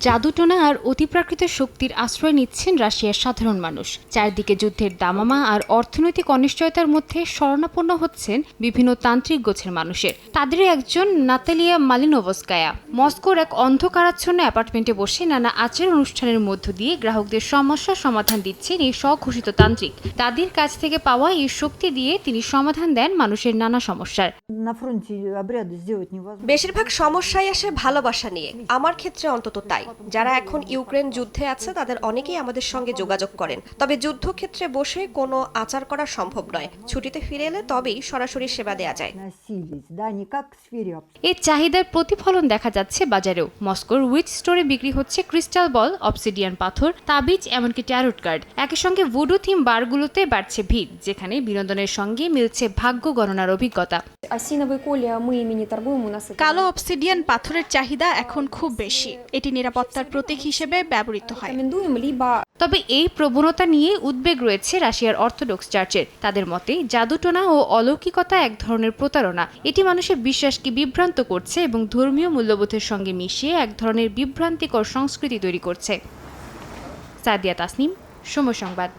জাদুটোনা আর অতিপ্রাকৃত শক্তির আশ্রয় নিচ্ছেন রাশিয়ার সাধারণ মানুষ। চারদিকে যুদ্ধের দামামা আর অর্থনৈতিক অনিশ্চয়তার মধ্যে শরণাপন্ন হচ্ছেন বিভিন্ন তান্ত্রিক গোছের মানুষের। তাদেরই একজন নাতালিয়া মালিনোভস্কায়া মস্কোর এক অন্ধকারাচ্ছন্ন অ্যাপার্টমেন্টে বসে নানা আচার অনুষ্ঠানের মধ্য দিয়ে গ্রাহকদের সমস্যার সমাধান দিচ্ছেন এই স্বঘোষিত তান্ত্রিক। তাদের কাছ থেকে পাওয়া এই শক্তি দিয়ে তিনি সমাধান দেন মানুষের নানা সমস্যার। বেশিরভাগ সমস্যাই আসে ভালোবাসা নিয়ে, আমার ক্ষেত্রে অন্তত তাই। যারা এখন ইউক্রেন যুদ্ধে আছে তাদের অনেকেই আমাদের সঙ্গে যোগাযোগ করেন, তবে যুদ্ধক্ষেত্রে বসে কোনো আচার করা সম্ভব নয়। ছুটিতে ফিরে এলে তবেই সরাসরি সেবা দেওয়া যায়। এই চাহিদার প্রতিফলন দেখা যাচ্ছে বাজারেও। মস্কোর উইচ স্টোরে বিক্রি হচ্ছে ক্রিস্টাল বল, অবসিডিয়ান পাথর, তাবিজ, এমনকি ট্যারোট কার্ড। একই সঙ্গে ভুডু থিম বারগুলোতে বাড়ছে ভিড়, যেখানে বিনোদনের সঙ্গে মিলছে ভাগ্য গণনার অভিজ্ঞতা। কালো অবসিডিয়ান পাথরের চাহিদা এখন খুব বেশি। এটি নিরাপত্তার প্রতীক হিসেবে ব্যবহৃত হয়। তবে এই প্রবণতা নিয়ে উদ্বেগ রয়েছে রাশিয়ার অর্থোডক্স চার্চের। তাদের মতে জাদুটোনা ও অলৌকিকতা এক ধরনের প্রতারণা। এটি মানুষের বিশ্বাসকে বিভ্রান্ত করছে এবং ধর্মীয় মূল্যবোধের সঙ্গে মিশিয়ে এক ধরনের বিভ্রান্তিকর সংস্কৃতি তৈরি করছে। সাদিয়া তাসনিম, সময় সংবাদ।